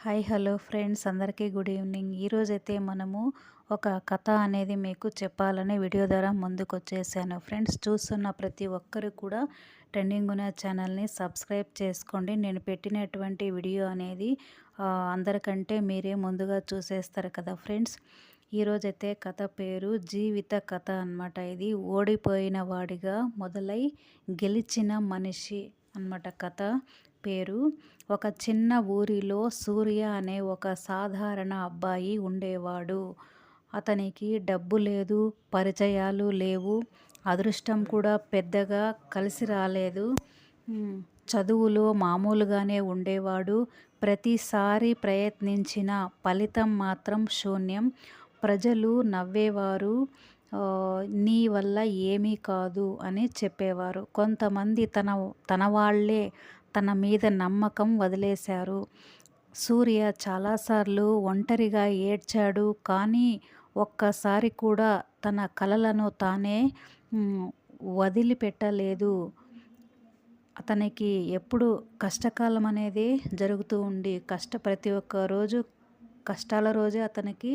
Hi hello friends, అందరికీ good evening. ఈరోజైతే మనము ఒక కథ అనేది మీకు చెప్పాలని వీడియో ద్వారా ముందుకు వచ్చేసాను. ఫ్రెండ్స్, చూస్తున్న ప్రతి ఒక్కరు కూడా ట్రెండింగ్ గుణ ఛానల్ని సబ్స్క్రైబ్ చేసుకోండి. నేను పెట్టినటువంటి వీడియో అనేది అందరికంటే మీరే ముందుగా చూసేస్తారు కదా ఫ్రెండ్స్. ఈరోజైతే కథ పేరు జీవిత కథ అన్నమాట. ఇది ఓడిపోయిన వాడిగా మొదలై గెలిచిన మనిషి అన్నమాట కథ పేరు. ఒక చిన్న ఊరిలో సూర్య అనే ఒక సాధారణ అబ్బాయి ఉండేవాడు. అతనికి డబ్బు లేదు, పరిచయాలు లేవు, అదృష్టం కూడా పెద్దగా కలిసి రాలేదు. చదువులో మామూలుగానే ఉండేవాడు. ప్రతిసారి ప్రయత్నించిన ఫలితం మాత్రం శూన్యం. ప్రజలు నవ్వేవారు, నీ వల్ల ఏమీ కాదు అని చెప్పేవారు. కొంతమంది తన వాళ్ళే తన మీద నమ్మకం వదిలేశారు. సూర్య చాలాసార్లు ఒంటరిగా ఏడ్చాడు, కానీ ఒక్కసారి కూడా తన కలలను తానే వదిలిపెట్టలేదు. అతనికి ఎప్పుడు కష్టకాలం అనేది జరుగుతూ ఉండి ప్రతి ఒక్క రోజు కష్టాల రోజే అతనికి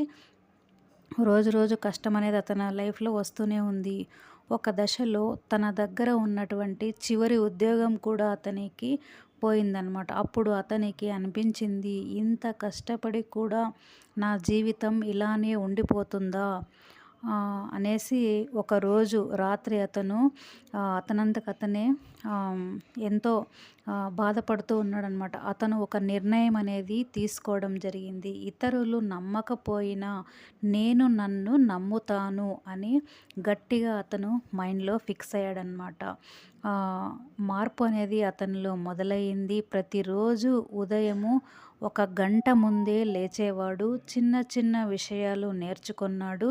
రోజు రోజు కష్టం అనేది అతని లైఫ్లో వస్తూనే ఉంది. ఒక దశలో తన దగ్గర ఉన్నటువంటి చివరి ఉద్యోగం కూడా అతనికి పోయిందనమాట. అప్పుడు అతనికి అనిపించింది, ఇంత కష్టపడి కూడా నా జీవితం ఇలానే ఉండిపోతుందా అనేసి ఒకరోజు రాత్రి అతనంతకతనే ఎంతో బాధపడుతూ ఉన్నాడనమాట. అతను ఒక నిర్ణయం అనేది తీసుకోవడం జరిగింది. ఇతరులు నమ్మకపోయినా నేను నన్ను నమ్ముతాను అని గట్టిగా అతను మైండ్లో ఫిక్స్ అయ్యాడనమాట. మార్పు అనేది అతనిలో మొదలయ్యింది. ప్రతిరోజు ఉదయము ఒక గంట ముందే లేచేవాడు. చిన్న చిన్న విషయాలు నేర్చుకున్నాడు,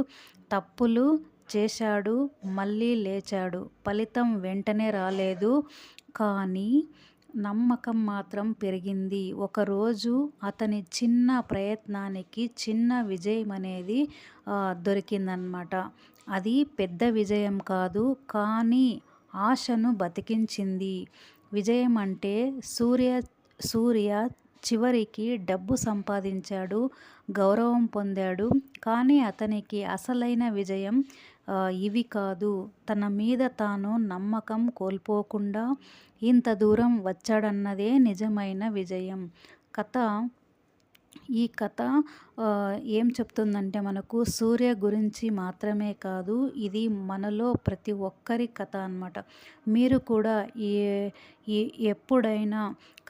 తప్పులు చేశాడు, మళ్ళీ లేచాడు. ఫలితం వెంటనే రాలేదు, కానీ నమ్మకం మాత్రం పెరిగింది. ఒకరోజు అతని చిన్న ప్రయత్నానికి చిన్న విజయం అనేది దొరికిందన్నమాట. అది పెద్ద విజయం కాదు, కానీ ఆశను బతికించింది. విజయం అంటే సూర్య చివరికి డబ్బు సంపాదించాడు, గౌరవం పొందాడు. కానీ అతనికి అసలైన విజయం ఇవి కాదు. తన మీద తాను నమ్మకం కోల్పోకుండా ఇంత దూరం వచ్చాడన్నదే నిజమైన విజయం. ఈ కథ ఏం చెప్తుందంటే, మనకు సూర్య గురించి మాత్రమే కాదు, ఇది మనలో ప్రతి ఒక్కరి కథ అన్నమాట. మీరు కూడా ఎప్పుడైనా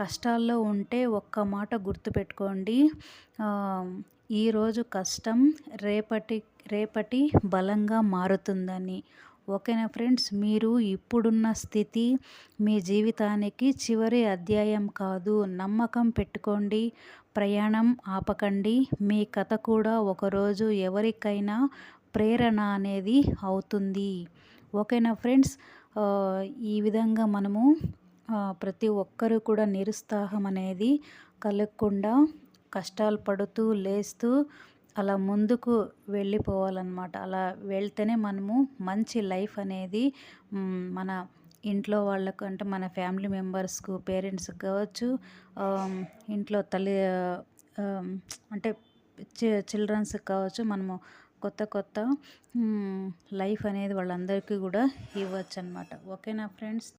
కష్టాల్లో ఉంటే ఒక్క మాట గుర్తుపెట్టుకోండి, ఈరోజు కష్టం రేపటి బలంగా మారుతుందని. ఓకేనా ఫ్రెండ్స్, మీరు ఇప్పుడున్న స్థితి మీ జీవితానికి చివరి అధ్యాయం కాదు. నమ్మకం పెట్టుకోండి, ప్రయాణం ఆపకండి. మీ కథ కూడా ఒకరోజు ఎవరికైనా ప్రేరణ అనేది అవుతుంది. ఓకేనా ఫ్రెండ్స్, ఈ విధంగా మనము ప్రతి ఒక్కరు కూడా నిరుత్సాహం అనేది కలగకుండా కష్టాలు పడుతూ లేస్తూ అలా ముందుకు వెళ్ళిపోవాలన్నమాట. అలా వెళ్తేనే మనము మంచి లైఫ్ అనేది మన ఇంట్లో వాళ్ళకు, అంటే మన ఫ్యామిలీ మెంబర్స్కు, పేరెంట్స్కి కావచ్చు, ఇంట్లో తల్లి అంటే చిల్డ్రన్స్కి కావచ్చు, మనము కొత్త లైఫ్ అనేది వాళ్ళందరికీ కూడా ఇవ్వచ్చు అనమాట. ఓకేనా ఫ్రెండ్స్.